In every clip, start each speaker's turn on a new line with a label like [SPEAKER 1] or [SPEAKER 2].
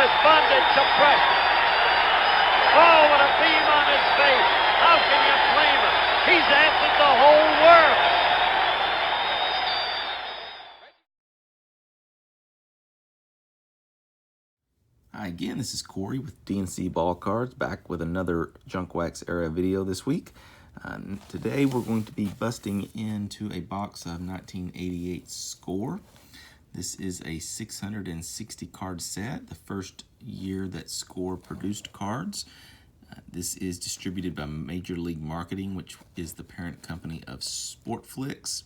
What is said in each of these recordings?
[SPEAKER 1] responded to pressure. Oh, what a beam on his face. How can you blame him? He's answered the whole world.
[SPEAKER 2] Hi again, this is Corey with DNC Ball Cards, back with another Junk Wax era video this week. Today we're going to be busting into a box of 1988 Score. This is a 660 card set, the first year that Score produced cards. This is distributed by Major League Marketing, which is the parent company of Sportflix.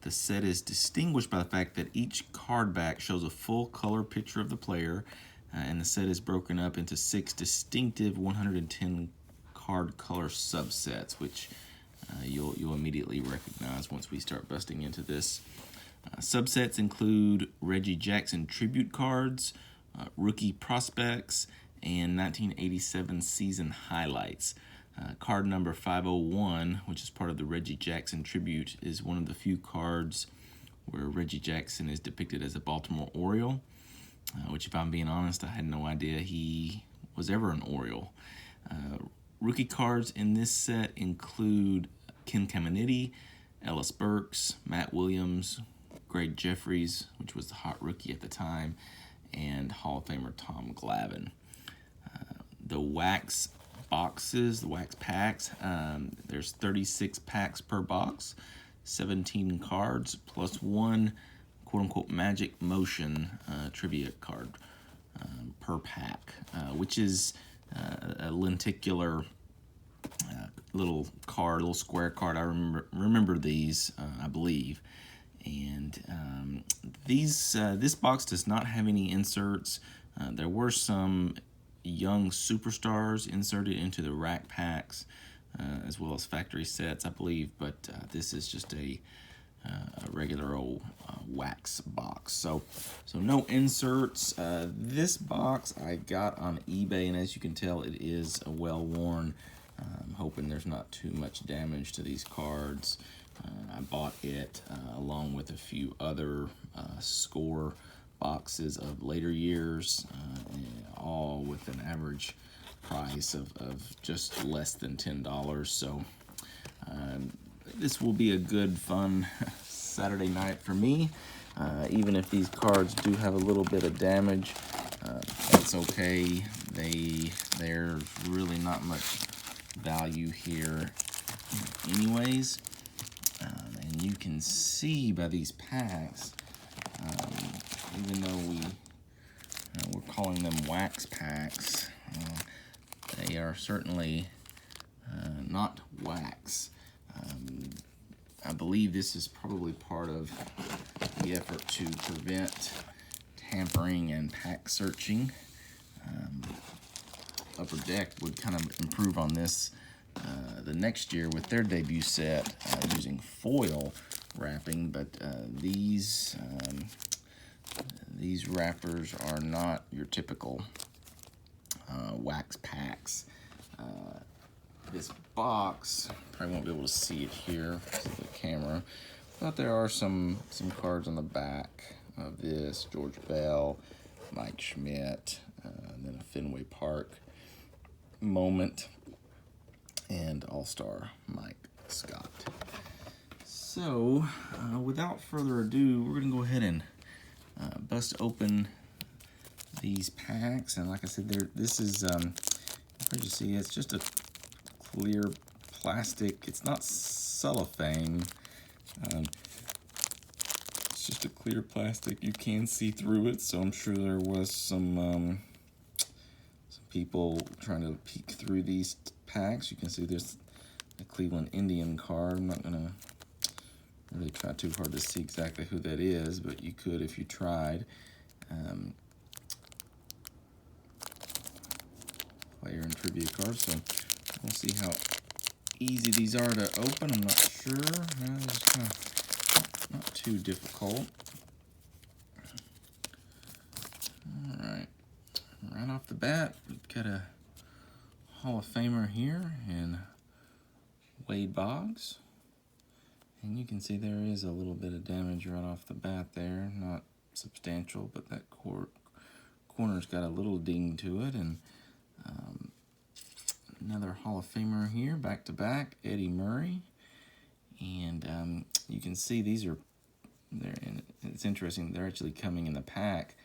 [SPEAKER 2] The set is distinguished by the fact that each card back shows a full color picture of the player, and the set is broken up into 6 distinctive 110 card color subsets, which you'll immediately recognize once we start busting into this. Subsets include Reggie Jackson tribute cards, rookie prospects, and 1987 season highlights. Card number 501, which is part of the Reggie Jackson tribute, is one of the few cards where Reggie Jackson is depicted as a Baltimore Oriole, which, if I'm being honest, I had no idea he was ever an Oriole. Rookie cards in this set include Ken Caminiti, Ellis Burks, Matt Williams, Greg Jeffries, which was the hot rookie at the time, and Hall of Famer Tom Glavine. The wax boxes, the wax packs, there's 36 packs per box, 17 cards, plus one quote-unquote magic motion trivia card per pack, which is a lenticular little card, little square card. I remember these, I believe. And this box does not have any inserts. There were some young superstars inserted into the rack packs, as well as factory sets, I believe, but this is just a regular old wax box. So no inserts. This box I got on eBay, and as you can tell, it is a well-worn. I'm hoping there's not too much damage to these cards. I bought it along with a few other Score boxes of later years, all with an average price of just less than $10. So this will be a good, fun Saturday night for me. Even if these cards do have a little bit of damage, that's okay. There's really not much value here anyways. And you can see by these packs, even though we're calling them wax packs, they are certainly not wax. I believe this is probably part of the effort to prevent tampering and pack searching. Upper Deck would kind of improve on this the next year with their debut set using foil wrapping, but these wrappers are not your typical wax packs. This box, probably won't be able to see it here because of the camera, but there are some cards on the back of this: George Bell, Mike Schmidt, and then a Fenway Park moment, and All-Star Mike Scott. So, without further ado, we're going to go ahead and bust open these packs. And like I said, this is, as you see, it's just a clear plastic. It's not cellophane. It's just a clear plastic. You can see through it, so I'm sure there was some people trying to peek through these packs. You can see there's a Cleveland Indian card. I'm not gonna really try too hard to see exactly who that is, but you could if you tried. Player and trivia cards. So we'll see how easy these are to open. I'm not sure. It's kind of not too difficult. All right. Right off the bat, we've got a Hall of Famer here in Wade Boggs. And you can see there is a little bit of damage right off the bat there. Not substantial, but that corner's got a little ding to it, and another Hall of Famer here, back to back, Eddie Murray. And you can see these are and it's interesting, they're actually coming in the pack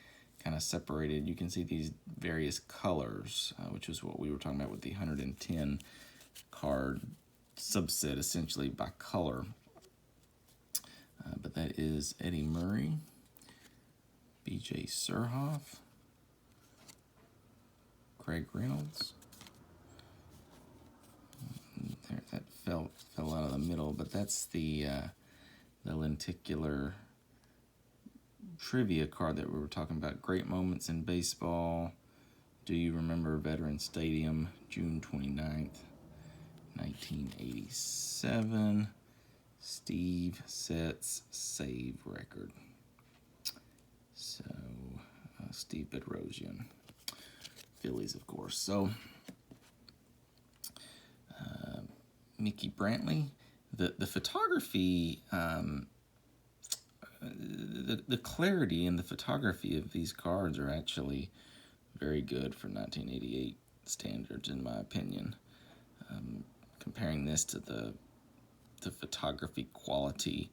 [SPEAKER 2] kind of separated. You can see these various colors, which is what we were talking about with the 110 card subset, essentially by color. But that is Eddie Murray, B.J. Surhoff, Craig Reynolds. There, that fell out of the middle, but that's the lenticular trivia card that we were talking about. Great moments in baseball. Do you remember Veterans Stadium, June 29th, 1987. Steve Sets save record. So, Steve Bedrosian. Phillies, of course. So, Mickey Brantley. The photography, the clarity in the photography of these cards are actually very good for 1988 standards, in my opinion. Comparing this to the photography quality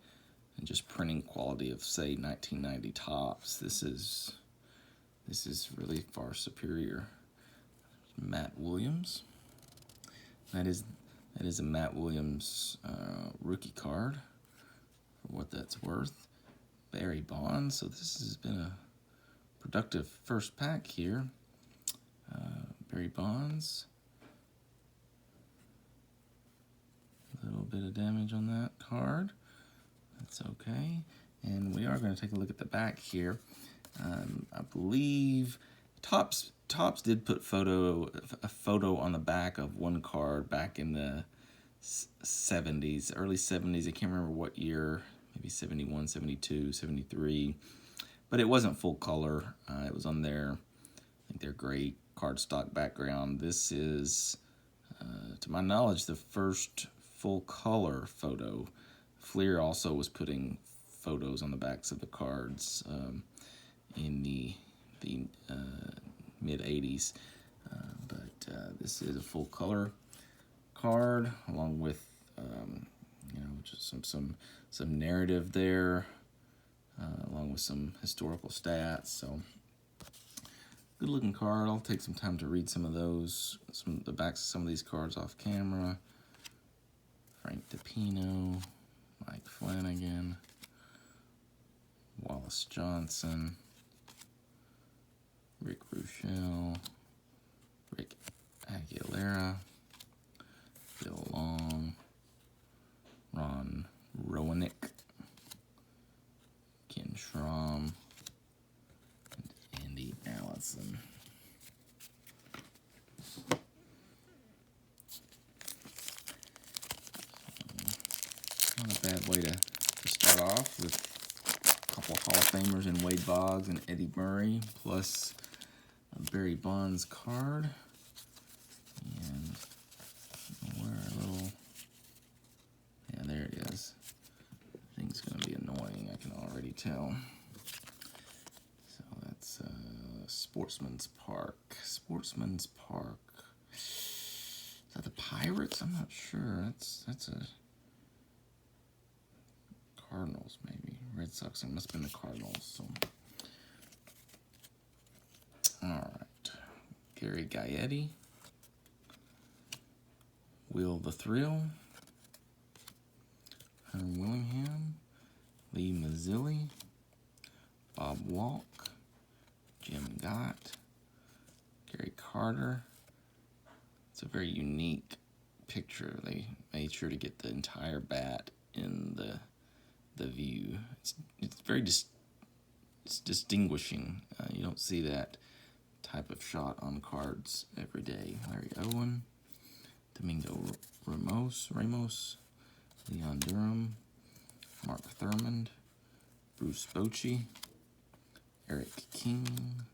[SPEAKER 2] and just printing quality of, say, 1990 Topps, this is really far superior. Matt Williams. That is a Matt Williams rookie card, for what that's worth. Barry Bonds. So this has been a productive first pack here. Barry Bonds. A little bit of damage on that card. That's okay. And we are going to take a look at the back here. I believe Topps did put a photo on the back of one card back in the 70s, early 70s. I can't remember what year, maybe 71, 72, 73. But it wasn't full color. It was on their, I think, their gray cardstock background. This is, to my knowledge, the first full color photo. Fleer also was putting photos on the backs of the cards in the mid 80s, but this is a full color card, along with just some narrative there, along with some historical stats. So good looking card. I'll take some time to read some of those, the backs of some of these cards off camera. Frank DePino, Mike Flanagan, Wallace Johnson, Rick Ruschel, Rick Aguilera, Bill Long, Ron Rowanek, Ken Schramm, and Andy Allison. Not a bad way to start off with a couple of Hall of Famers in Wade Boggs and Eddie Murray, plus a Barry Bonds card. And where a little, yeah, there it is. Thing's going to be annoying, I can already tell. So that's Sportsman's Park. Sportsman's Park. Is that the Pirates? I'm not sure. That's a Cardinals, maybe. Red Sox. It must have been the Cardinals. So, all right. Gary Gaetti. Will the Thrill. Herm Willingham. Lee Mazzilli. Bob Walk. Jim Gott. Gary Carter. It's a very unique picture. They made sure to get the entire bat in the view. It's very it's distinguishing. You don't see that type of shot on cards every day. Larry Owen, Domingo Ramos, Leon Durham, Mark Thurmond, Bruce Bochy, Eric King,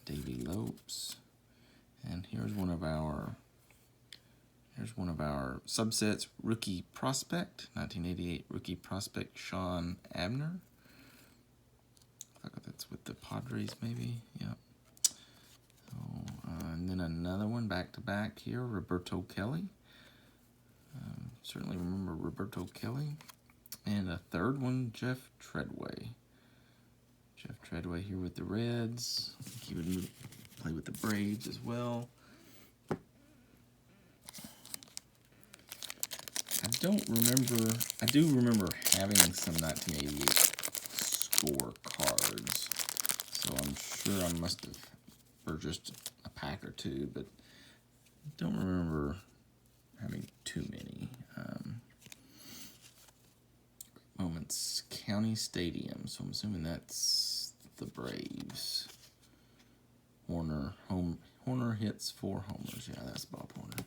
[SPEAKER 2] Davey Lopes, and here's one of our subsets, Rookie Prospect, 1988 Rookie Prospect, Sean Abner. I thought that's with the Padres, maybe. Yeah. And then another one back-to-back here, Roberto Kelly. Certainly remember Roberto Kelly. And a third one, Jeff Treadway. Jeff Treadway here with the Reds. I think he would play with the Braves as well. I do remember having some 1988 score cards. So I'm sure I must have purchased a pack or two, but I don't remember having too many. Moments County Stadium, so I'm assuming that's the Braves. Horner hits 4 homers. Yeah, that's Bob Horner.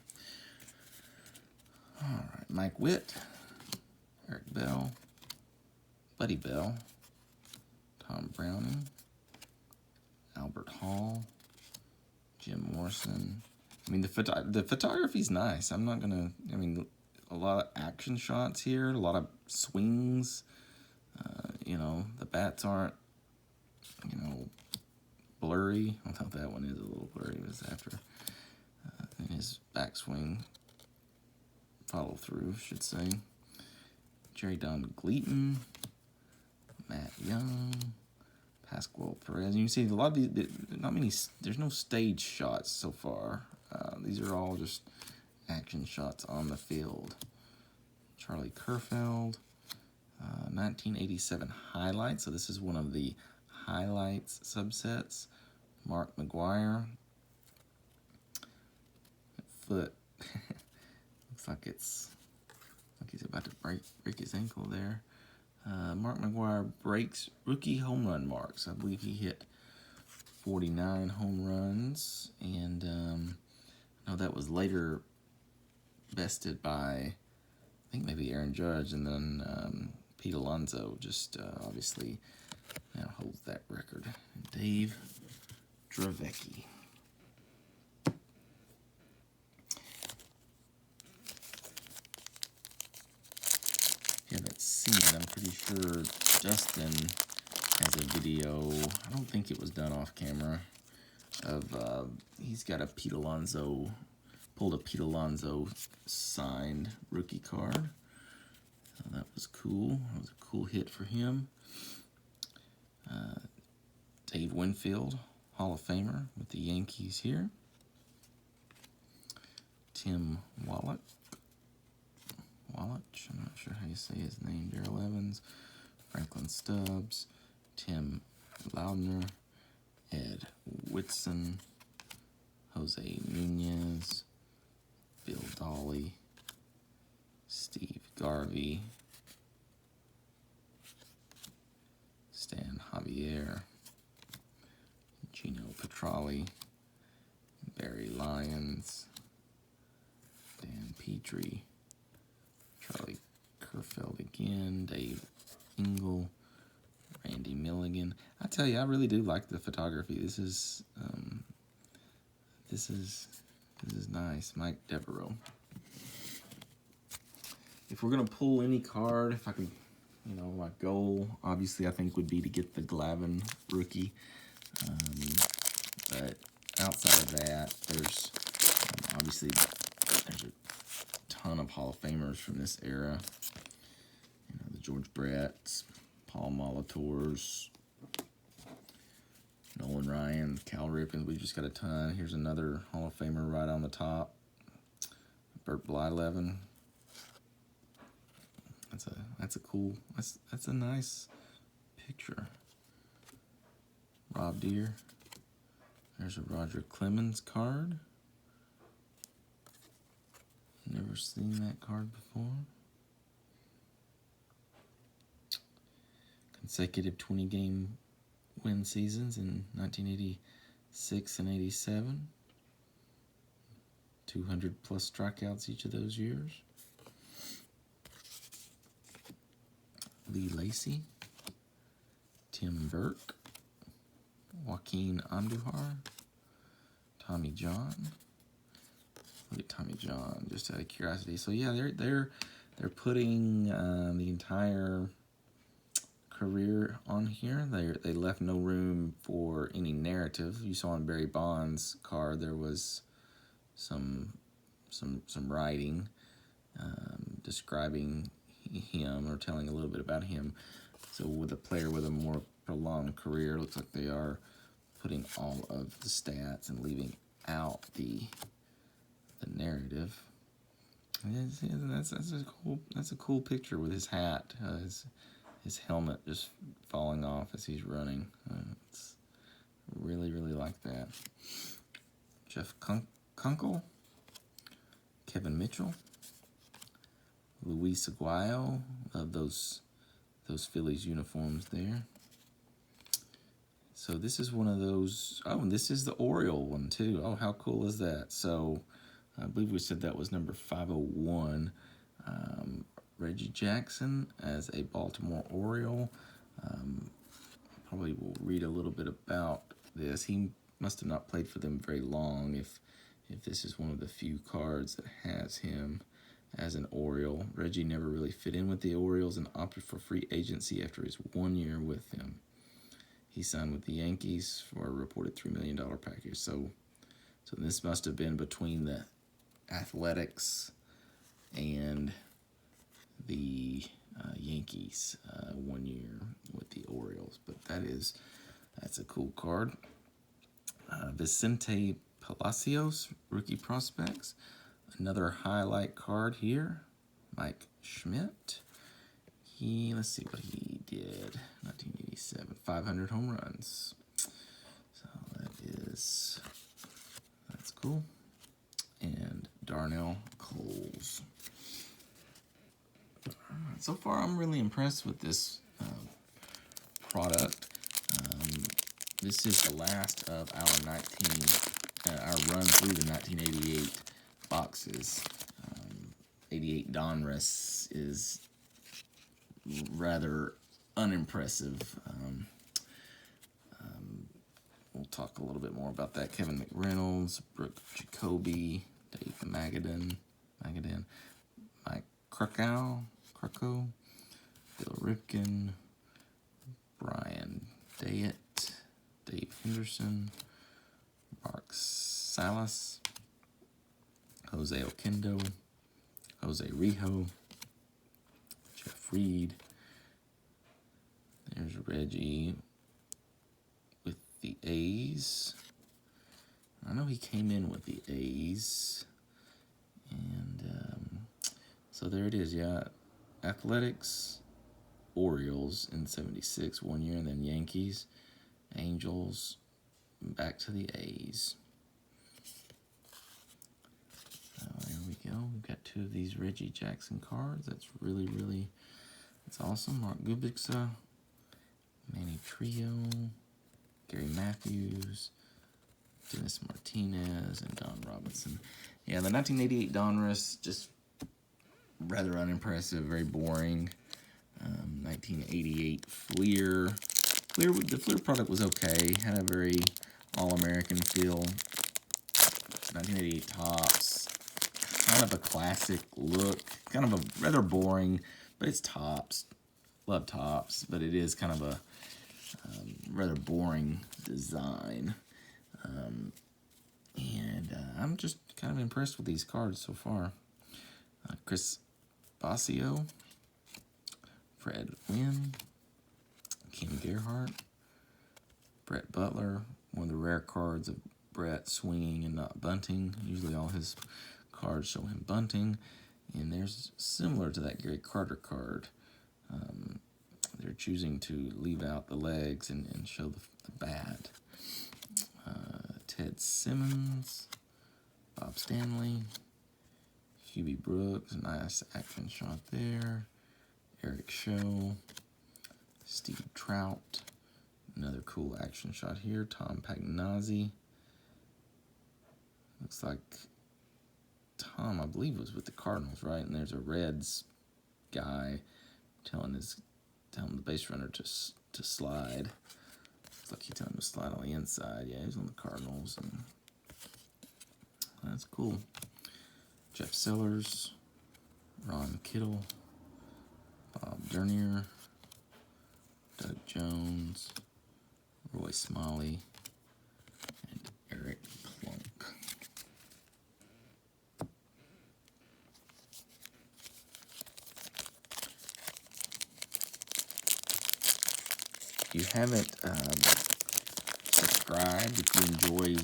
[SPEAKER 2] All right, Mike Witt, Eric Bell, Buddy Bell, Tom Browning, Albert Hall, Jim Morrison. I mean, the photography's nice. I'm not gonna. I mean, a lot of action shots here, a lot of swings. The bats aren't, blurry. Although that one is a little blurry. It was after and his backswing follow through, should say. Jerry Don Gleaton, Matt Young, Pascual Perez. And you can see a lot of these. Not many. There's no stage shots so far. These are all just action shots on the field. Charlie Kerfeld, 1987 highlights. So this is one of the highlights subsets. Mark McGuire. Foot. Looks like he's about to break his ankle there. Mark McGuire breaks rookie home run marks. I believe he hit 49 home runs, and I know that was later bested by, I think maybe Aaron Judge, and then Pete Alonso just obviously now holds that record. Dave Dravecki. If you haven't seen it, I'm pretty sure Justin has a video. I don't think it was done off camera. Of he's got a Pete Alonso, pulled a Pete Alonso signed rookie card. So that was cool. That was a cool hit for him. Dave Winfield, Hall of Famer with the Yankees here. Tim Wallach. I'm not sure how you say his name. Darrell Evans, Franklin Stubbs, Tim Loudner, Ed Whitson, Jose Nunez, Bill Dolly, Steve Garvey, Stan Javier, Gino Petralli, Barry Lyons, Dan Petrie, Charlie Kerfeld again, Dave Engel, Randy Milligan. I tell you, I really do like the photography. This is nice. Mike Devereaux. If we're gonna pull any card, if I could, my goal obviously I think would be to get the Glavine rookie. But outside of that, there's obviously there's a ton of Hall of Famers from this era. The George Bretts, Paul Molators, Nolan Ryan, Cal Ripken. We've just got a ton. Here's another Hall of Famer right on the top. Burt Blyleven. That's a nice picture. Rob Deere. There's a Roger Clemens card. Never seen that card before. Consecutive 20-game win seasons in 1986 and 87. 200 plus strikeouts each of those years. Lee Lacy, Tim Burke, Joaquin Andujar, Tommy John. Look at Tommy John, just out of curiosity. So yeah, they're putting the entire career on here. They left no room for any narrative. You saw on Barry Bonds' card there was some writing describing him or telling a little bit about him. So with a player with a more prolonged career, it looks like they are putting all of the stats and leaving out the narrative. And that's a cool picture with his hat, his helmet just falling off as he's running. It's really like that. Jeff Kunkel, Kevin Mitchell, Luis Aguayo. Love those Phillies uniforms there. So this is one of those. Oh, and this is the Oriole one too. Oh, how cool is that? So I believe we said that was number 501. Reggie Jackson as a Baltimore Oriole. Probably will read a little bit about this. He must have not played for them very long if this is one of the few cards that has him as an Oriole. Reggie never really fit in with the Orioles and opted for free agency after his 1 year with them. He signed with the Yankees for a reported $3 million package. So this must have been between the Athletics and the Yankees 1 year with the Orioles. But that's a cool card. Vicente Palacios, rookie prospects. Another highlight card here. Mike Schmidt. Let's see what he did. 1987, 500 home runs. So that's cool. And Darnell Coles. So far, I'm really impressed with this product. This is the last of our run through the 1988 boxes. 88 Donruss is rather unimpressive. We'll talk a little bit more about that. Kevin McReynolds, Brooke Jacoby, Dave Magadan, Mike Krakow, Bill Ripken, Brian Dayett, Dave Henderson, Mark Salas, Jose Oquendo, Jose Rijo, Jeff Reed. There's Reggie with the A's. I know he came in with the A's. And so there it is, yeah. Athletics, Orioles in 76, 1 year, and then Yankees, Angels, back to the A's. So there we go. We've got 2 of these Reggie Jackson cards. That's that's awesome. Mark Kubica, Manny Trio, Gary Matthews, Dennis Martinez, and Don Robinson. Yeah, the 1988 Donruss, just rather unimpressive, very boring. 1988 Fleer. The Fleer product was okay, had a very all-American feel. 1988 Topps, kind of a classic look, kind of a rather boring, but it's Topps. Love Topps, but it is kind of a rather boring design. And I'm just kind of impressed with these cards so far. Chris Basio, Fred Wynn, Ken Gerhardt, Brett Butler, one of the rare cards of Brett swinging and not bunting. Usually all his cards show him bunting. And there's similar to that Gary Carter card. They're choosing to leave out the legs and show the bat. Ted Simmons, Bob Stanley, Hubie Brooks, nice action shot there. Eric Show, Steve Trout, another cool action shot here. Tom Pagnazzi. Looks like Tom, I believe, was with the Cardinals, right? And there's a Reds guy telling the base runner to slide. Looks like he's telling him to slide on the inside. Yeah, he's on the Cardinals, and that's cool. Jeff Sellers, Ron Kittle, Bob Dernier, Doug Jones, Roy Smalley, and Eric Plunk. If you haven't subscribed, if you enjoy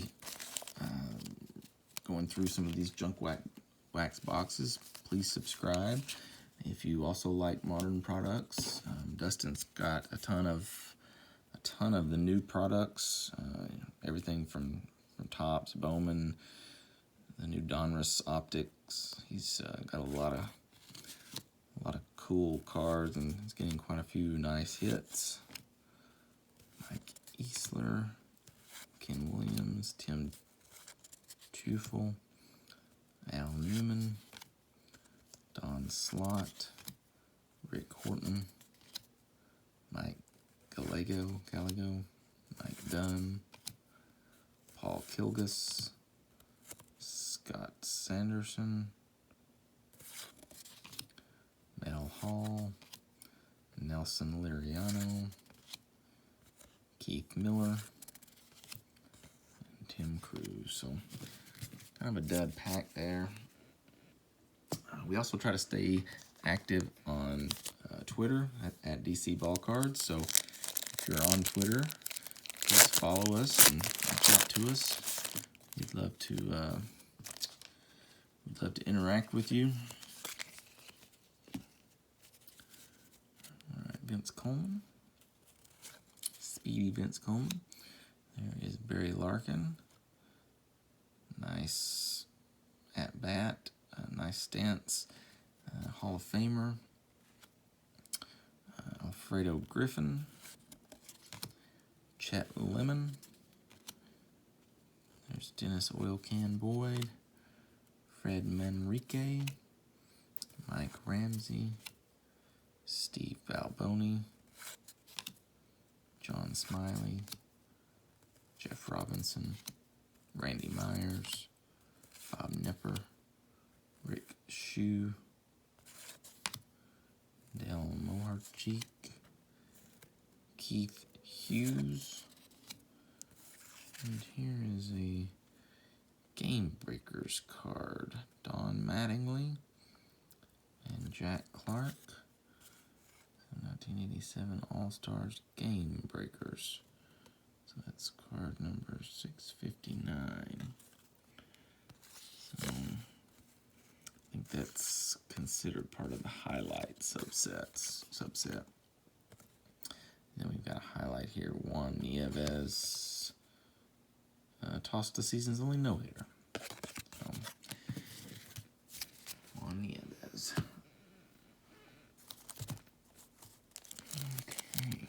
[SPEAKER 2] going through some of these junk wax boxes, please subscribe. If you also like modern products, Dustin's got a ton of the new products, everything from Topps, Bowman, the new Donruss optics. He's got a lot of cool cards, and he's getting quite a few nice hits. Mike Easler, Ken Williams, Tim Teufel, Al Newman, Don Slott, Rick Horton, Mike Gallego, Mike Dunn, Paul Kilgus, Scott Sanderson, Mel Hall, Nelson Liriano, Keith Miller, and Tim Cruz. So kind of a dud pack there. We also try to stay active on Twitter at DC Ball Cards. So if you're on Twitter, please follow us and reach out to us. We'd love to interact with you. All right, Vince Coleman, Speedy Vince Coleman. There is Barry Larkin. Nice at bat, nice stance. Hall of Famer, Alfredo Griffin, Chet Lemon. There's Dennis Oil Can Boyd, Fred Manrique, Mike Ramsey, Steve Balboni, John Smiley, Jeff Robinson, Randy Myers, Bob Nipper, Rick Shue, Dale Moharcheek, Keith Hughes, and here is a Game Breakers card, Don Mattingly and Jack Clark, 1987 All-Stars Game Breakers. So that's card number 659. So I think that's considered part of the highlight subset. Then we've got a highlight here, Juan Nieves. Tossed the season's only no-hitter. So, Juan Nieves. Okay.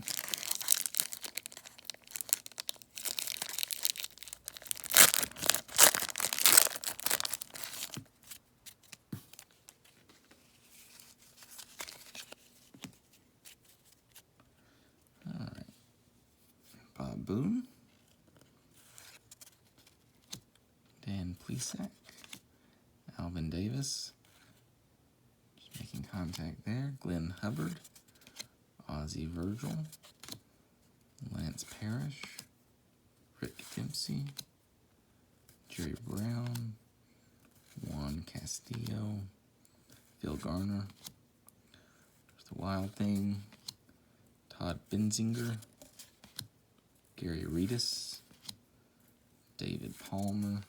[SPEAKER 2] Bob Boone, Dan Plesac, Alvin Davis, just making contact there, Glenn Hubbard, Ozzie Virgil, Lance Parrish, Rick Dempsey, Jerry Brown, Juan Castillo, Phil Garner, there's the Wild Thing, Todd Benzinger, Gary Reedus, David Palmer,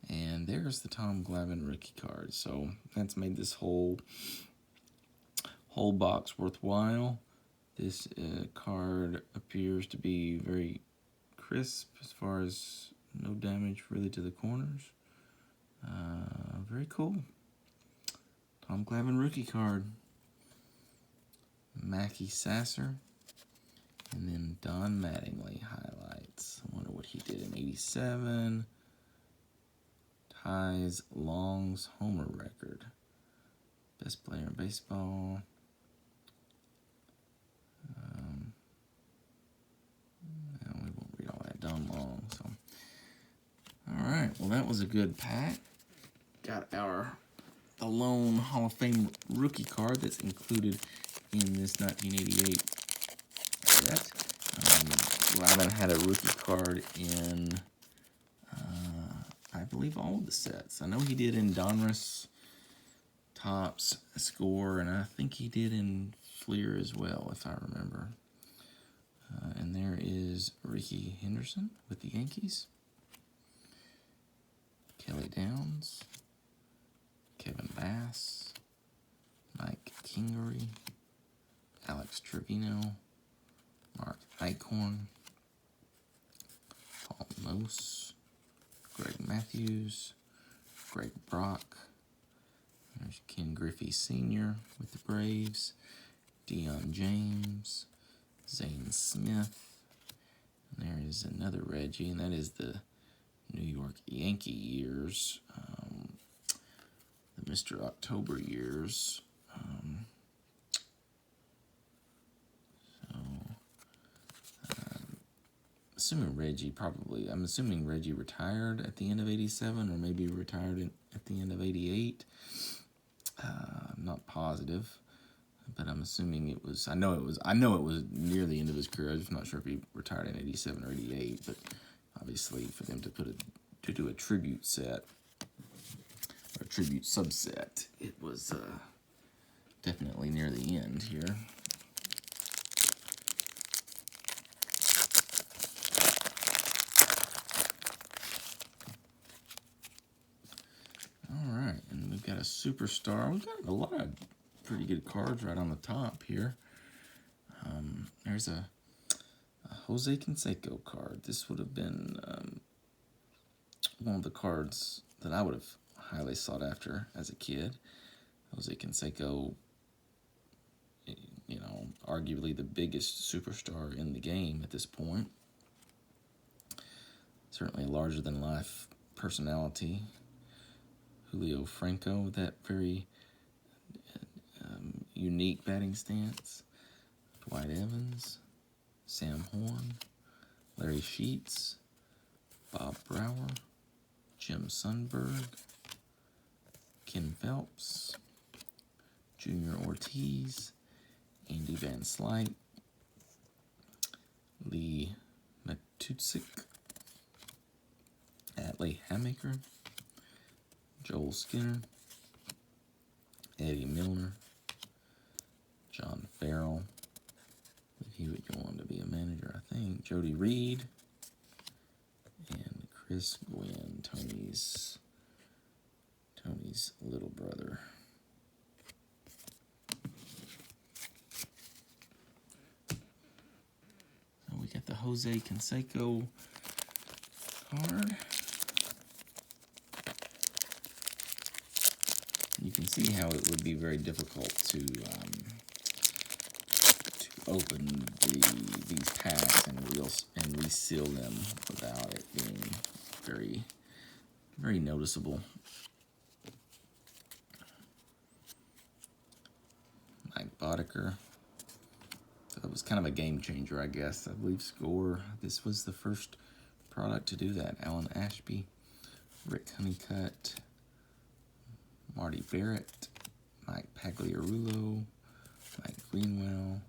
[SPEAKER 2] and there's the Tom Glavine rookie card. So that's made this whole box worthwhile. This card appears to be very crisp as far as no damage really to the corners. Very cool. Tom Glavine rookie card. Mackie Sasser. And then Don Mattingly highlights. I wonder what he did in 87. Ties Long's homer record. Best player in baseball. We won't read all that. Don Long. So, all right. Well, that was a good pack. Got the lone Hall of Fame rookie card that's included in this 1988 Glavine had a rookie card in, I believe, all of the sets. I know he did in Donruss, Topps, Score, and I think he did in Fleer as well, if I remember. And there is Ricky Henderson with the Yankees. Kelly Downs, Kevin Bass, Mike Kingery, Alex Trevino, Mark Eichhorn, Paul Mose, Greg Matthews, Greg Brock. There's Ken Griffey Sr. with the Braves, Deion James, Zane Smith. And there is another Reggie, and that is the New York Yankee years, the Mr. October years. Assuming Reggie I'm assuming Reggie retired at the end of 87 or maybe retired at the end of 88. I'm not positive, but I'm assuming it was, I know it was near the end of his career. I'm just not sure if he retired in 87 or 88, but obviously for them to do a tribute set or a tribute subset, it was definitely near the end here. We've got a superstar. We've got a lot of pretty good cards right on the top here. There's a Jose Canseco card. This would have been one of the cards that I would have highly sought after as a kid. Jose Canseco, arguably the biggest superstar in the game at this point. Certainly a larger-than-life personality. Julio Franco with that very unique batting stance. Dwight Evans, Sam Horn, Larry Sheets, Bob Brower, Jim Sundberg, Ken Phelps, Junior Ortiz, Andy Van Slyke, Lee Matutsik, Atlee Hamaker, Joel Skinner, Eddie Milner, John Farrell. He would go on to be a manager, I think. Jody Reed, and Chris Gwynn, Tony's little brother. So we got the Jose Canseco card. You can see how it would be very difficult to open these packs and reseal them without it being very, very noticeable. Mike Boddicker. So it was kind of a game changer, I guess. I believe Score. This was the first product to do that. Alan Ashby, Rick Honeycutt, Marty Barrett, Mike Pagliarulo, Mike Greenwell,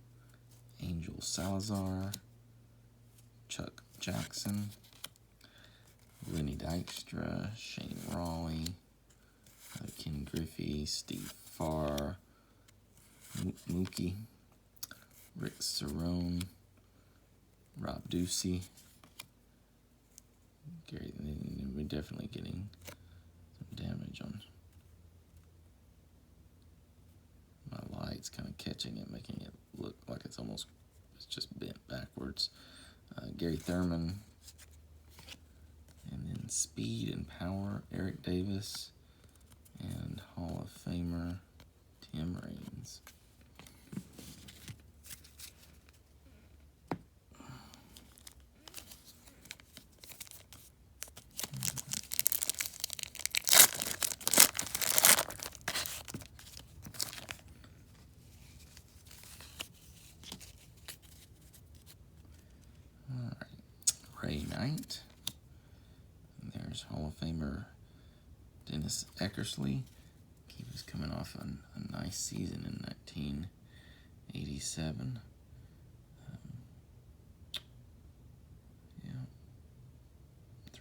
[SPEAKER 2] Angel Salazar, Chuck Jackson, Lenny Dykstra, Shane Raleigh, Ken Griffey, Steve Farr, Mookie, Rick Cerrone, Rob Ducey. Gary, we're definitely getting some damage on my lights, kind of catching it, making it look like it's just bent backwards. Gary Thurman, and then speed and power, Eric Davis, and Hall of Famer Tim Raines. Ray Knight. And there's Hall of Famer Dennis Eckersley. He was coming off a nice season in 1987.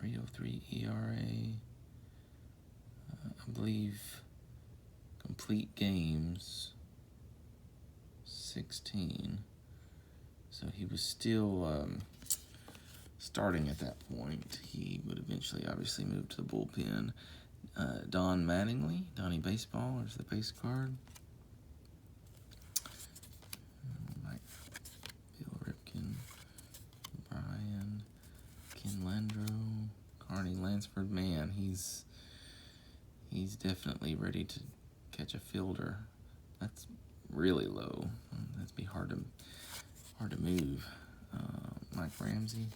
[SPEAKER 2] .303 ERA. I believe complete games 16. So he was still starting at that point. He would eventually obviously move to the bullpen. Don Mattingly, Donnie Baseball, there's the base card. Bill Ripken, Brian, Ken Landreau, Carney Lansford. Man, he's definitely ready to catch a fielder. That's really low. That'd be hard to move. Mike Ramsey,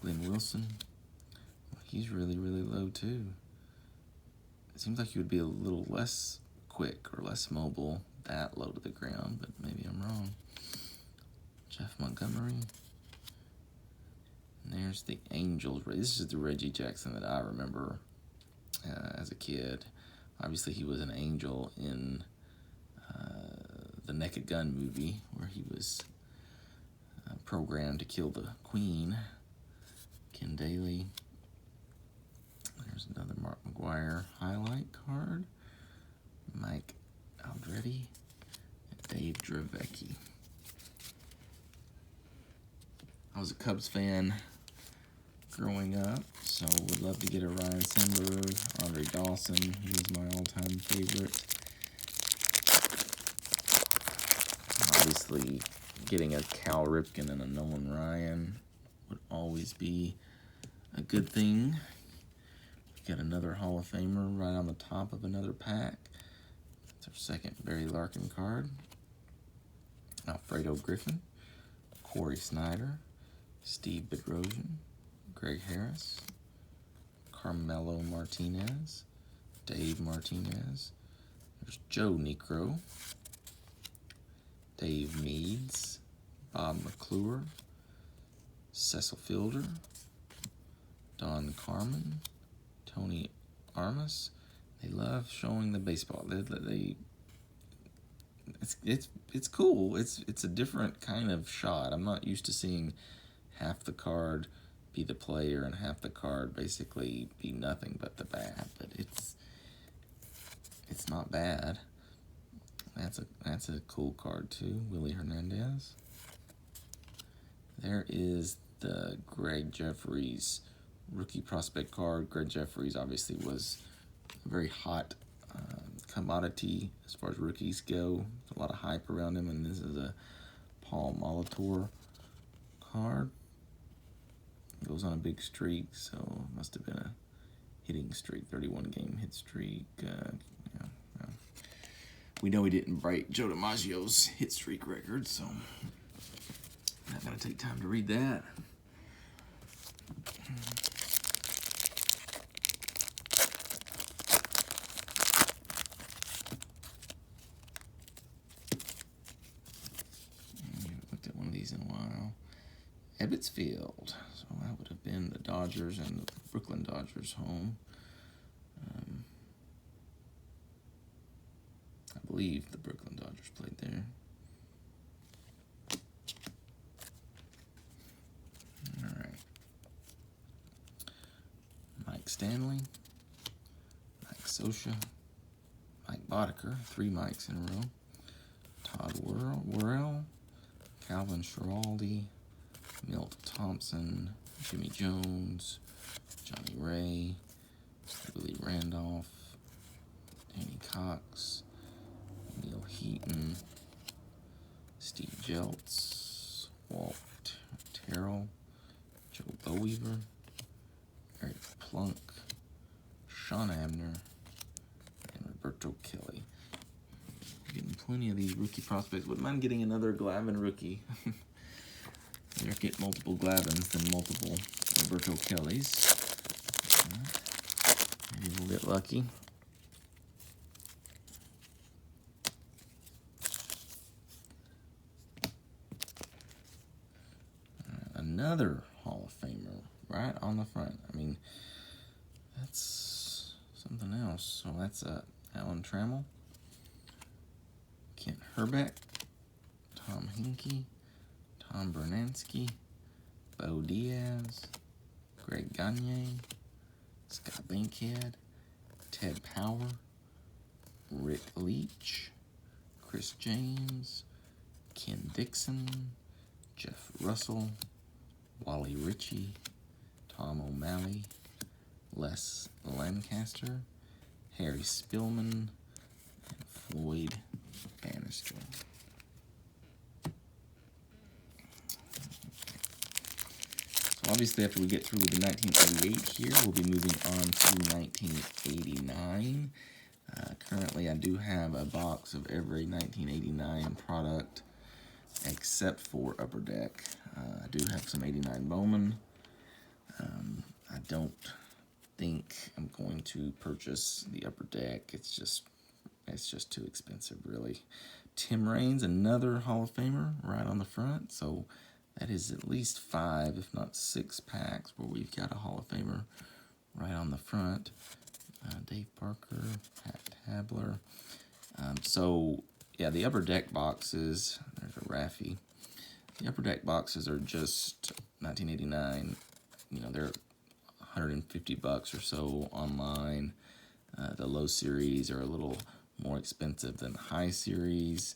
[SPEAKER 2] Glenn Wilson. He's really low too. It seems like he would be a little less quick or less mobile that low to the ground, but maybe I'm wrong. Jeff Montgomery. And there's the Angels. This is the Reggie Jackson that I remember as a kid. Obviously, he was an angel in the Naked Gun movie where he was programmed to kill the Queen. Ken Daly. There's another Mark McGwire highlight card. Mike Aldretti and Dave Dravecki. I was a Cubs fan growing up, so would love to get a Ryan Sandberg, Andre Dawson. He was my all-time favorite. Obviously, getting a Cal Ripken and a Nolan Ryan would always be a good thing. Got another Hall of Famer right on the top of another pack. That's our second Barry Larkin card. Alfredo Griffin, Corey Snyder, Steve Bedrosian, Greg Harris, Carmelo Martinez, Dave Martinez. There's Joe Niekro, Dave Meads, Bob McClure, Cecil Fielder, Don Carmen, Tony Armas. They love showing the baseball. It's cool. It's a different kind of shot. I'm not used to seeing half the card be the player and half the card basically be nothing but the bat. But it's not bad. That's a cool card too. Willie Hernandez. There is the Greg Jeffries rookie prospect card. Greg Jeffries obviously was a very hot commodity as far as rookies go. There's a lot of hype around him, and this is a Paul Molitor card. Goes on a big streak, so it must have been a hitting streak, 31 game hit streak. We know he didn't break Joe DiMaggio's hit streak record, so I'm not going to take time to read that. Looked at one of these in a while. Ebbets Field. So that would have been the Dodgers and the Brooklyn Dodgers home. I believe the Brooklyn Dodgers played there. All right. Mike Stanley, Mike Scioscia, Mike Boddicker, 3 Mikes in a row. Todd Worrell, Calvin Schiraldi, Milt Thompson, Jimmy Jones, Johnny Ray, Willie Randolph, Danny Cox, Neil Heaton, Steve Jeltz, Walt Terrell, Joe Boweaver, Eric Plunk, Sean Abner, and Roberto Kelly. Getting plenty of these rookie prospects. Wouldn't mind getting another Glavine rookie. You're getting multiple Glavines than multiple Roberto Kellys. Maybe we'll get lucky. Another Hall of Famer right on the front. I mean, that's something else. So that's Alan Trammell, Kent Herbeck, Tom Hinkie, Tom Bernansky, Bo Diaz, Greg Gagne, Scott Bankhead, Ted Power, Rick Leach, Chris James, Ken Dixon, Jeff Russell, Wally Ritchie, Tom O'Malley, Les Lancaster, Harry Spillman, and Floyd Bannister. So obviously after we get through the 1988 here, we'll be moving on to 1989. Currently I do have a box of every 1989 product except for Upper Deck. I do have some 89 Bowman. I don't think I'm going to purchase the Upper Deck. It's just too expensive, really. Tim Raines, another Hall of Famer, right on the front. So that is at least 5, if not 6 packs where we've got a Hall of Famer right on the front. Dave Parker, Pat Tabler. So yeah, the Upper Deck boxes. There's a Raffy. The Upper Deck boxes are just 1989. You know, they're $150 or so online. The low series are a little more expensive than the high series.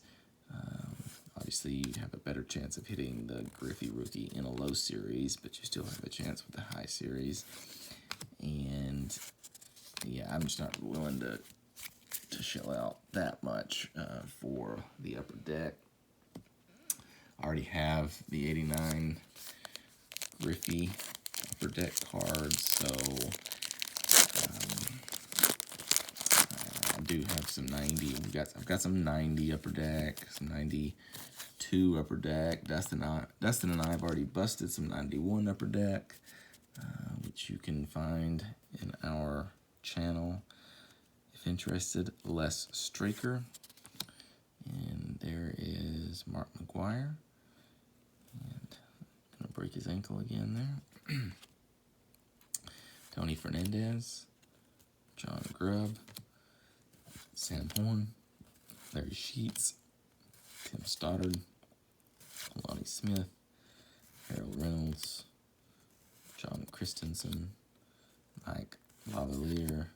[SPEAKER 2] Obviously, you have a better chance of hitting the Griffey rookie in a low series, but you still have a chance with the high series. And yeah, I'm just not willing to shell out that much for the Upper Deck. I already have the 89 Griffey Upper Deck cards, so I do have some 90. I've got some 90 Upper Deck, some 92 Upper Deck. Dustin and I have already busted some 91 Upper Deck, which you can find in our channel if interested. Les Straker, and there is Mark McGuire, and gonna break his ankle again there. Tony Fernandez, John Grubb, Sam Horn, Larry Sheets, Tim Stoddard, Lonnie Smith, Harold Reynolds, John Christensen, Mike Lavalier,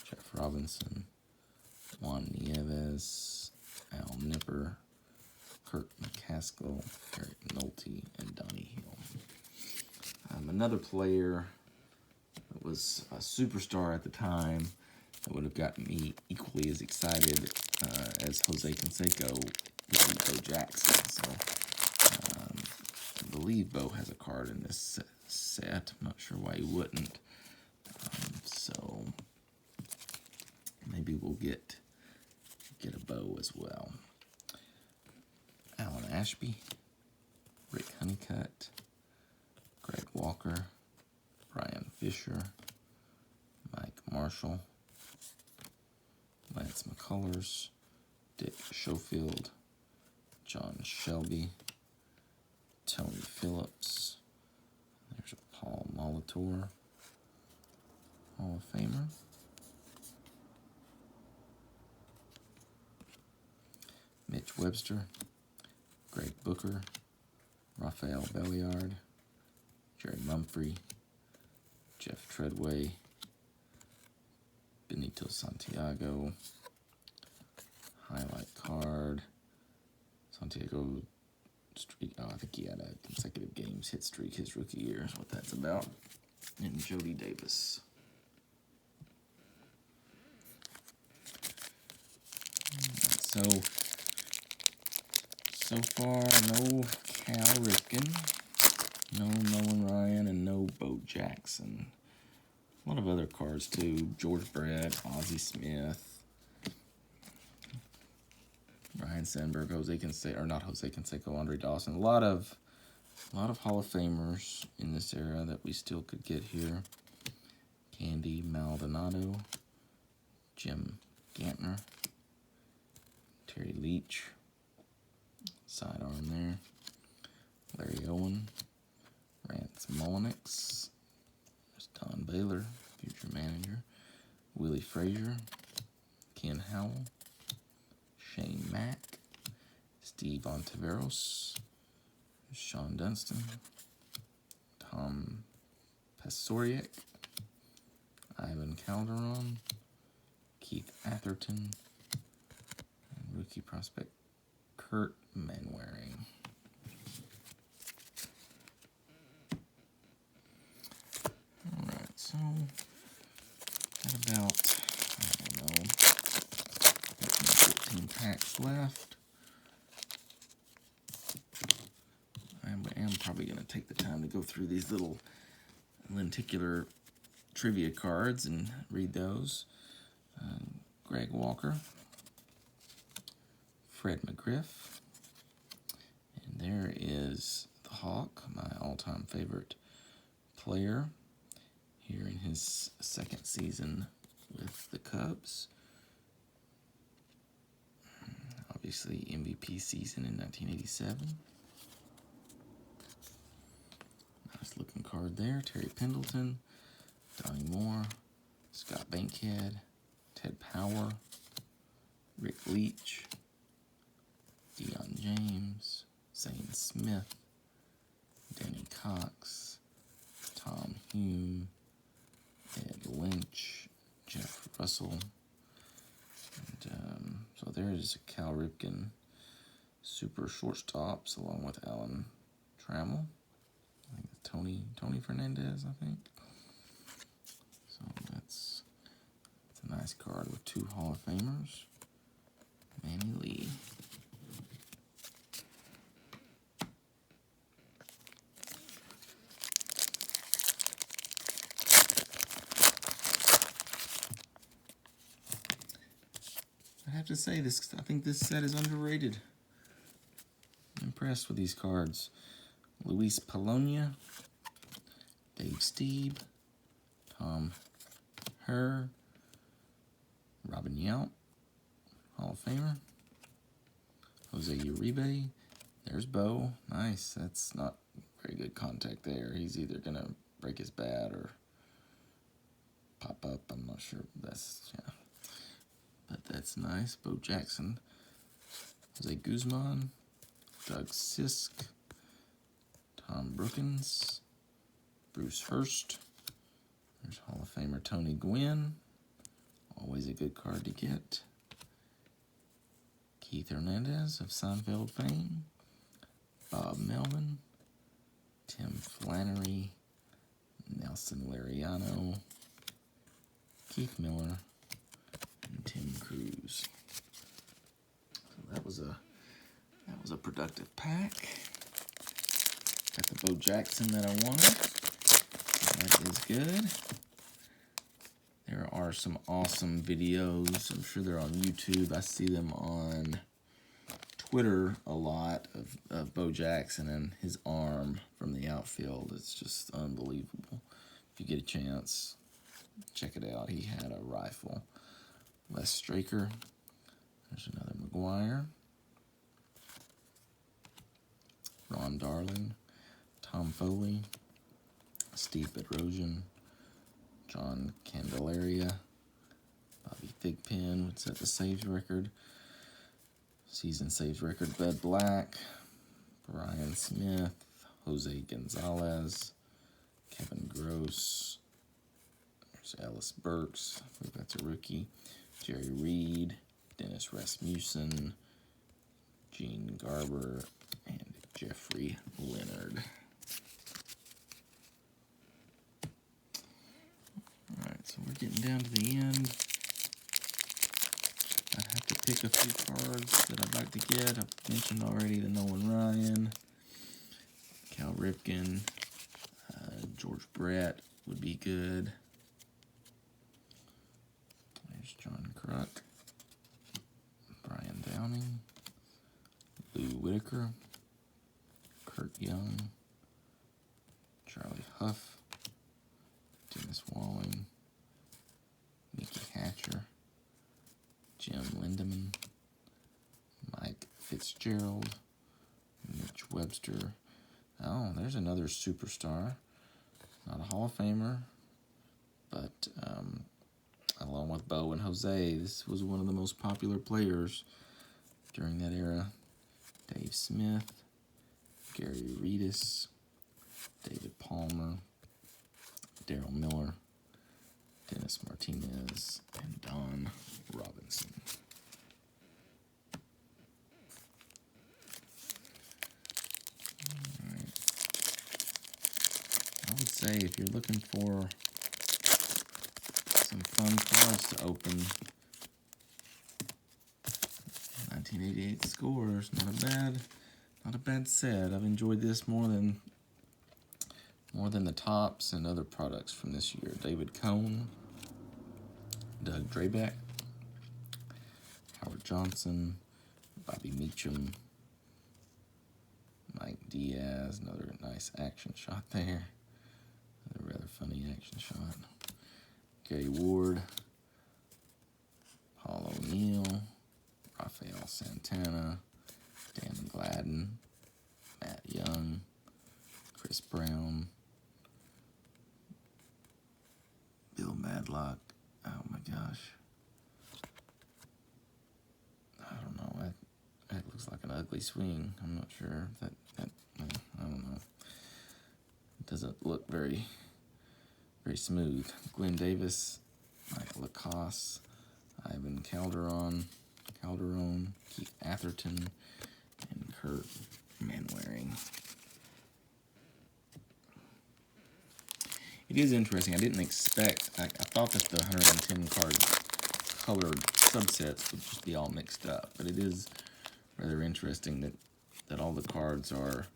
[SPEAKER 2] Jeff Robinson, Juan Nieves, Al Nipper, Kurt McCaskill, Eric Nolte, and Donnie Hill. Another player that was a superstar at the time that would have gotten me equally as excited as Jose Canseco would be Bo Jackson. So I believe Bo has a card in this set. I'm not sure why he wouldn't. So maybe we'll get a Bo as well. Alan Ashby, Rick Honeycutt, Greg Walker, Brian Fisher, Mike Marshall, Lance McCullers, Dick Schofield, John Shelby, Tony Phillips. There's a Paul Molitor, Hall of Famer. Mitch Webster, Greg Booker, Rafael Belliard, Jerry Mumphrey, Jeff Treadway, Benito Santiago, highlight card, Santiago streak. Oh, I think he had a consecutive games hit streak his rookie year is what that's about. And Jody Davis. So far, no Cal Ripken, no Nolan Ryan, and no Bo Jackson. A lot of other cards too. George Brett, Ozzie Smith, Ryan Sandberg, Jose Canseco, or not Jose Canseco, Andre Dawson. A lot of Hall of Famers in this era that we still could get here. Candy Maldonado, Jim Gantner, Terry Leach, sidearm there, Larry Owen, Rance Mullinax, there's Don Baylor, future manager, Willie Frazier, Ken Howell, Shane Mack, Steve Ontiveros, Sean Dunston, Tom Pasoriak, Ivan Calderon, Keith Atherton, and rookie prospect Kurt Manwaring. Alright, so got about, I don't know, 14 packs left. I am probably going to take the time to go through these little lenticular trivia cards and read those. Greg Walker, Fred McGriff, and there is the Hawk, my all-time favorite player, here in his second season with the Cubs. Obviously MVP season in 1987. Nice looking card there. Terry Pendleton, Donnie Moore, Scott Bankhead, Ted Power, Rick Leach, Deion James, Zane Smith, Danny Cox, Tom Hume, Ed Lynch, Jeff Russell, and so there is Cal Ripken super shortstops along with Alan Trammell. I think Tony Fernandez, I think. So that's a nice card with 2 Hall of Famers. Manny Lee. I have to say, I think this set is underrated. I'm impressed with these cards. Luis Polonia, Dave Steeb, Tom Herr, Robin Yount, Hall of Famer, Jose Uribe, there's Bo, nice, that's not very good contact there. He's either going to break his bat or pop up, I'm not sure, yeah. But that's nice. Bo Jackson, Jose Guzman, Doug Sisk, Tom Brookins, Bruce Hurst. There's Hall of Famer Tony Gwynn. Always a good card to get. Keith Hernandez of Seinfeld fame. Bob Melvin. Tim Flannery. Nelson Lariano. Keith Miller. And Tim Cruz. So that was a productive pack. Got the Bo Jackson that I wanted. That is good. There are some awesome videos. I'm sure they're on YouTube. I see them on Twitter a lot of Bo Jackson and his arm from the outfield. It's just unbelievable. If you get a chance, check it out. He had a rifle. Les Straker. There's another McGuire. Ron Darling. Tom Foley, Steve Bedrosian, John Candelaria, Bobby Thigpen would set the saves record, season saves record, Bud Black, Brian Smith, Jose Gonzalez, Kevin Gross, there's Ellis Burks, I think that's a rookie, Jerry Reed, Dennis Rasmussen, Gene Garber, and Jeffrey Leonard. Alright, so we're getting down to the end. I have to pick a few cards that I'd like to get. I've mentioned already the Nolan Ryan, Cal Ripken, George Brett would be good. There's John Kruk, Brian Downing, Lou Whitaker, Kurt Young, Charlie Huff, Dennis Walling, Mickey Hatcher, Jim Lindemann, Mike Fitzgerald, Mitch Webster. Oh, there's another superstar. Not a Hall of Famer, but along with Bo and Jose, this was one of the most popular players during that era. Dave Smith, Gary Reedus, David Palmer, I would say if you're looking for some fun cards to open, 1988 scores, not a bad set. I've enjoyed this more than the Tops and other products from this year. David Cone, Doug Drabeck, Howard Johnson, Bobby Meacham, Mike Diaz, another nice action shot there. Another rather funny action shot. Gary Ward, Paul O'Neill, Rafael Santana, Dan Gladden, Matt Young, Chris Brown, Bill Madlock. Oh my gosh. I don't know. That looks like an ugly swing. I'm not sure. I don't know. It doesn't look very smooth. Glenn Davis, Michael Lacoste, Ivan Calderon, Keith Atherton, and Kurt Manwaring. It is interesting. I didn't expect. I thought that the 110 card colored subsets would just be all mixed up, but it is rather interesting that all the cards are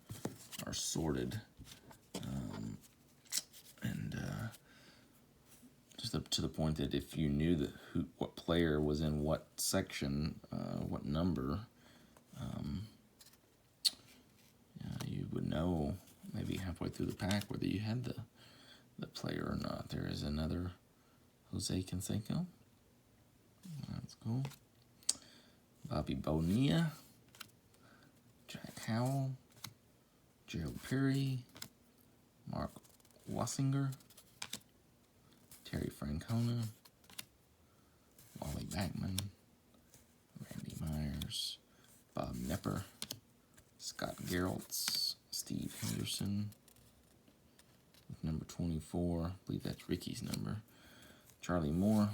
[SPEAKER 2] sorted, and just up to the point that if you knew what player was in what section, what number, you would know maybe halfway through the pack whether you had the player or not. There is another Jose Canseco. That's cool. Bobby Bonilla, Jack Howell, Gerald Perry, Mark Wassinger, Terry Francona, Wally Backman, Randy Myers, Bob Nepper, Scott Geraltz, Steve Henderson, with number 24, I believe that's Ricky's number, Charlie Moore,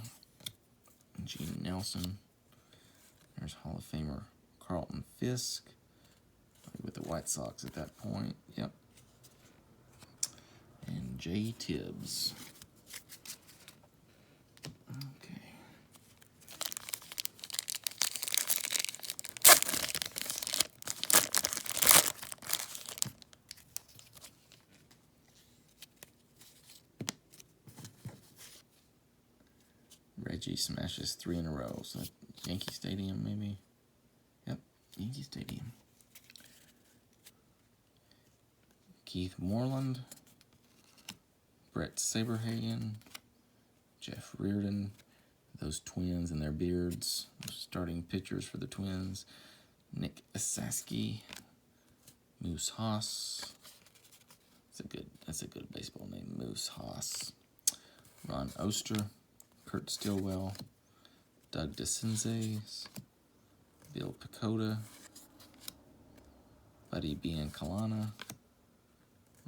[SPEAKER 2] Gene Nelson. There's Hall of Famer Carlton Fisk, with the White Sox at that point, yep. And Jay Tibbs. Okay. Reggie smashes 3 in a row. So Yankee Stadium, maybe? Yep, Yankee Stadium. Keith Moreland, Brett Saberhagen, Jeff Reardon, those twins and their beards, starting pitchers for the Twins, Nick Esaski, Moose Haas. That's a good baseball name, Moose Haas. Ron Oster, Kurt Stillwell, Doug DeCinces, Bill Pecota, Buddy Biancalana,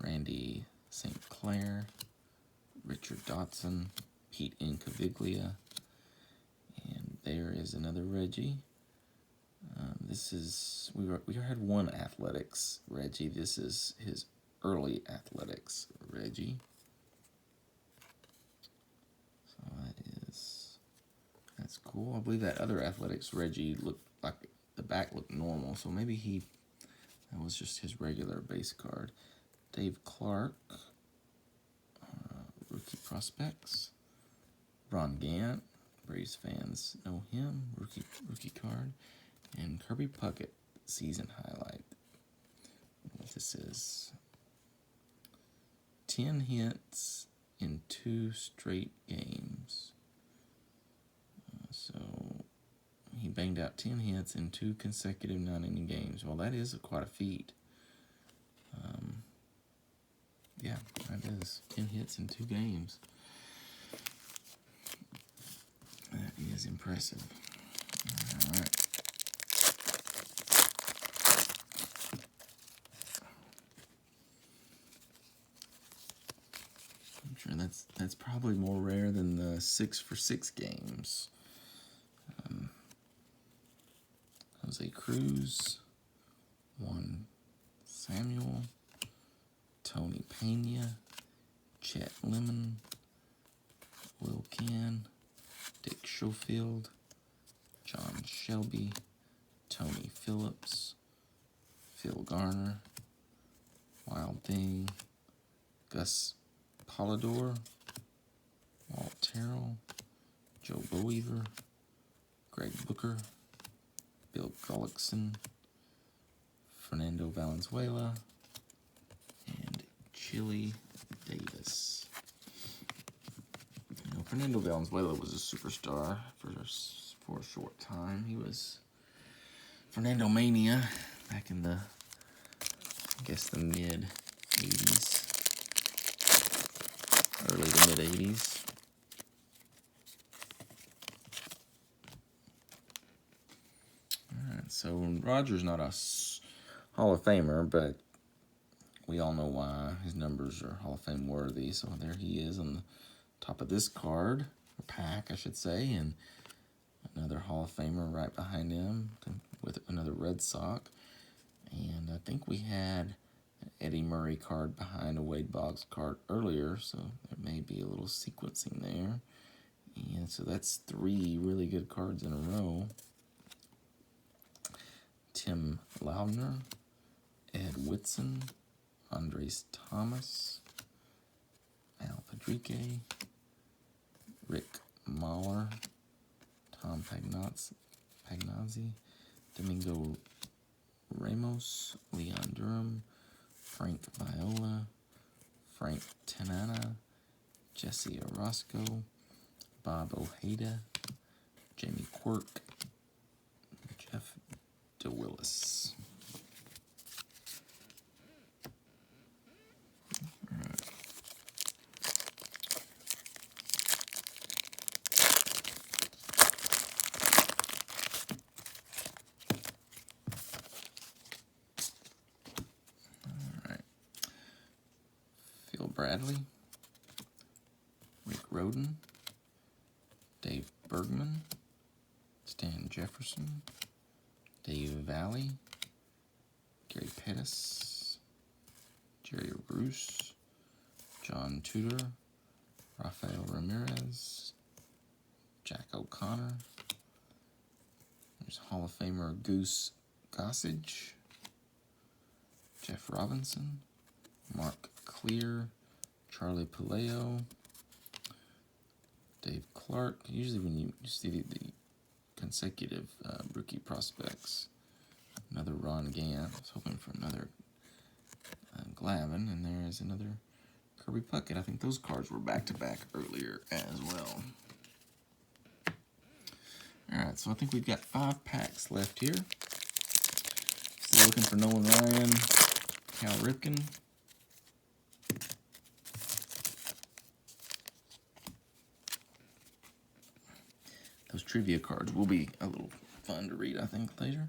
[SPEAKER 2] Randy St. Clair, Richard Dotson, Pete Incaviglia, and there is another Reggie. This is, we had one Athletics Reggie. This is his early Athletics Reggie. So that's cool. I believe that other Athletics Reggie looked like the back looked normal, so maybe that was just his regular base card. Dave Clark, rookie prospects. Ron Gant, Braves fans know him, rookie card. And Kirby Puckett, season highlight. What this is: 10 hits in 2 straight games. So he banged out 10 hits in 2 consecutive 9-inning games. Well, that is quite a feat. Yeah, that is 10 hits in 2 games. That is impressive. All right. I'm sure that's probably more rare than the 6-for-6 games. Jose Cruz, Juan Samuel, Tony Pena, Chet Lemon, Will Ken, Dick Schofield, John Shelby, Tony Phillips, Phil Garner, Wild Thing, Gus Polidor, Walt Terrell, Joe Boweaver, Greg Booker, Bill Gullickson, Fernando Valenzuela, and Chili Davis. You know, Fernando Valenzuela was a superstar for a short time. He was Fernando Mania back in the, I guess, the mid-'80s, early to mid-'80s. All right, so Roger's not a Hall of Famer, but we all know why. His numbers are Hall of Fame worthy. So there he is on the top of this card, or pack, I should say, and another Hall of Famer right behind him with another Red Sox. And I think we had an Eddie Murray card behind a Wade Boggs card earlier, so there may be a little sequencing there. And so that's 3 really good cards in a row. Tim Loudner, Ed Whitson, Andres Thomas, Al Padrique, Rick Mahler, Tom Pagnazzi, Domingo Ramos, Leon Durham, Frank Viola, Frank Tanana, Jesse Orozco, Bob Ojeda, Jamie Quirk, Jeff DeWillis. Phil Bradley, Rick Rhoden, Dave Bergman, Stan Jefferson, Dave Valley, Gary Pettis, Jerry Roos, John Tudor, Rafael Ramirez, Jack O'Connor. There's Hall of Famer Goose Gossage, Jeff Robinson, Mark Clear, Charlie Puleo, Dave Clark. Usually when you see the consecutive rookie prospects, another Ron Gant. I was hoping for another Glavine, and there is another Kirby Puckett. I think those cards were back-to-back earlier as well. All right, so I think we've got 5 packs left here. Still looking for Nolan Ryan, Cal Ripken. Those trivia cards will be a little fun to read, I think, later.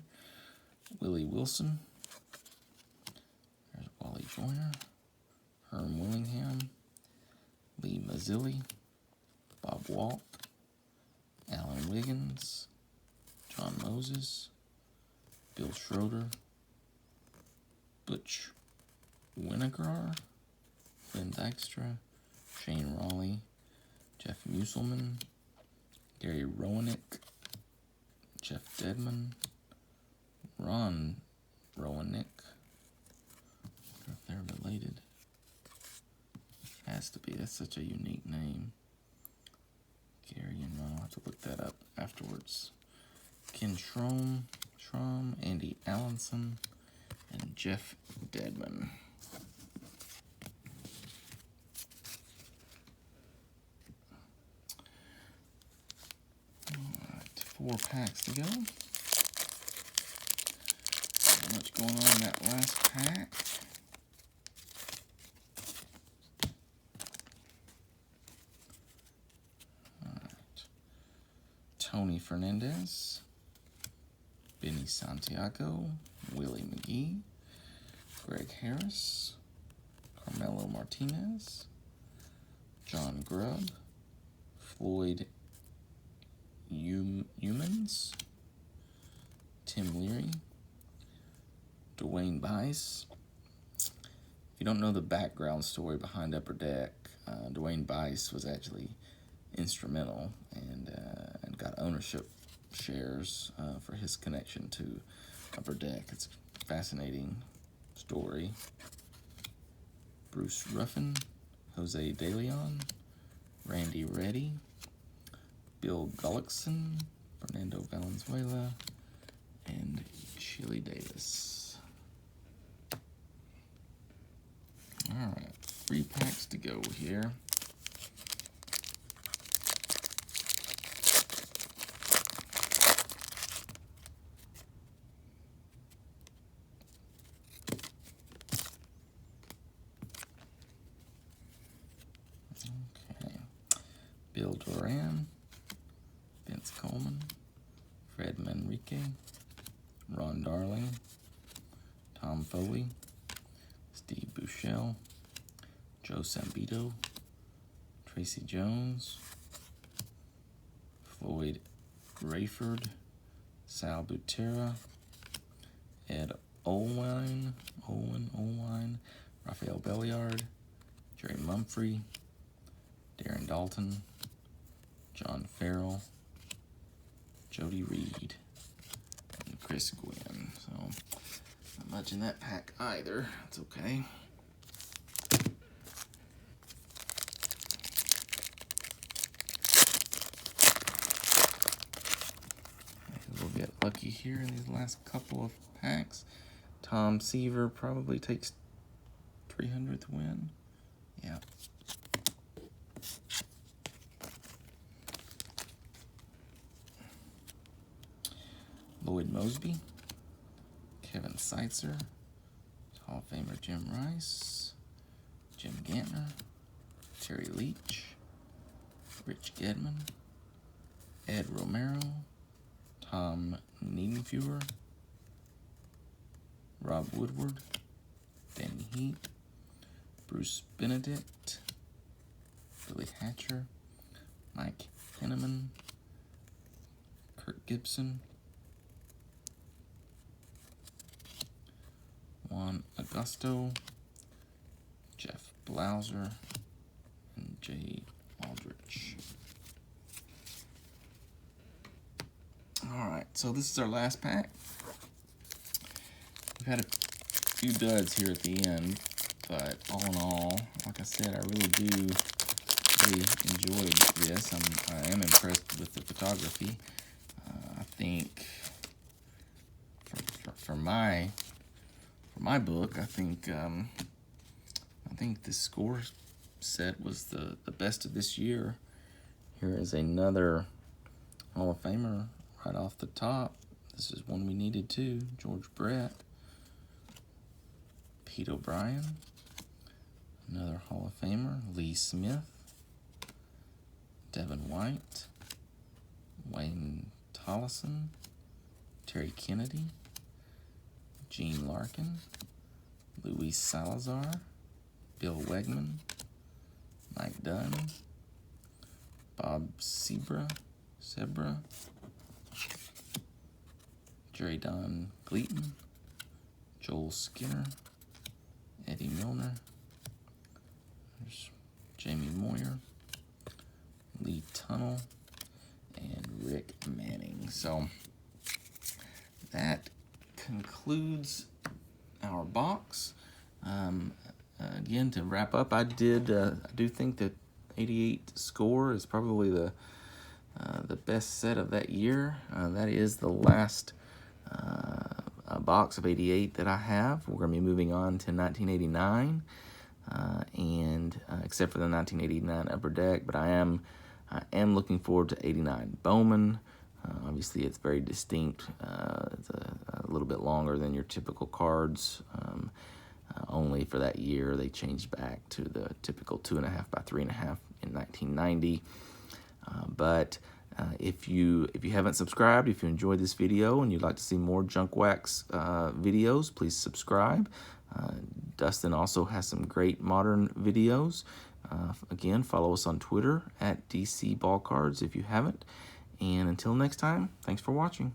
[SPEAKER 2] Willie Wilson. There's Wally Joyner. Herm Willingham. Lee Mazzilli. Bob Walk. Alan Wiggins. John Moses. Bill Schroeder. Butch Winograr. Lynn Dykstra. Shane Raleigh. Jeff Musselman. Gary Roenick, Jeff Dedman, Ron Roenick. I wonder if they're related. Has to be. That's such a unique name. Gary and Ron. I'll have to look that up afterwards. Ken Schrom, Andy Allenson, and Jeff Dedman. All right, 4 packs to go. Not much going on in that last pack. All right. Tony Fernandez, Benny Santiago, Willie McGee, Greg Harris, Carmelo Martinez, John Grubb, Floyd Humans, Tim Leary, Dwayne Bice, you don't know the background story behind Upper Deck, Dwayne Bice was actually instrumental and got ownership shares for his connection to Upper Deck. It's a fascinating story. Bruce Ruffin, Jose De Leon, Randy Reddy, Bill Gullickson, Fernando Valenzuela, and Chili Davis. Alright, 3 packs to go here. Okay. Bill Duran, Vince Coleman, Fred Manrique, Ron Darling, Tom Foley, Steve Buechele, Joe Sambito, Tracy Jones, Floyd Rayford, Sal Butera, Ed Olwine, Rafael Belliard, Jerry Mumphrey, Darren Dalton, John Farrell, Jody Reed, and Chris Gwynn. So, not much in that pack either. It's okay. We'll get lucky here in these last couple of packs. Tom Seaver probably takes 300th win. Yeah. Lloyd Mosby, Kevin Seitzer, Hall of Famer Jim Rice, Jim Gantner, Terry Leach, Rich Gedman, Ed Romero, Tom Niedenfuhr, Rob Woodward, Danny Heat, Bruce Benedict, Billy Hatcher, Mike Henneman, Kurt Gibson, Juan Augusto, Jeff Blauser, and Jay Aldrich. Alright, so this is our last pack. We've had a few duds here at the end, but all in all, like I said, I really enjoyed this. I am impressed with the photography. I think for my book, I think this score set was the best of this year. Here is another Hall of Famer right off the top. This is one we needed too. George Brett, Pete O'Brien, another Hall of Famer, Lee Smith, Devin White, Wayne Tollison, Terry Kennedy, Gene Larkin, Luis Salazar, Bill Wegman, Mike Dunn, Bob Sebra, Jerry Don Gleaton, Joel Skinner, Eddie Milner, there's Jamie Moyer, Lee Tunnell, and Rick Manning. So that concludes our box. Again, to wrap up, I do think that 88 score is probably the best set of that year. That is the last box of 88 that I have. We're going to be moving on to 1989, and except for the 1989 Upper Deck, but I am looking forward to 89 Bowman. Obviously, it's very distinct. It's a little bit longer than your typical cards. Only for that year, they changed back to the typical 2.5 by 3.5 in 1990. But if you haven't subscribed, if you enjoyed this video and you'd like to see more Junk Wax videos, please subscribe. Dustin also has some great modern videos. Again, follow us on Twitter at DC Ball Cards if you haven't. And until next time, thanks for watching.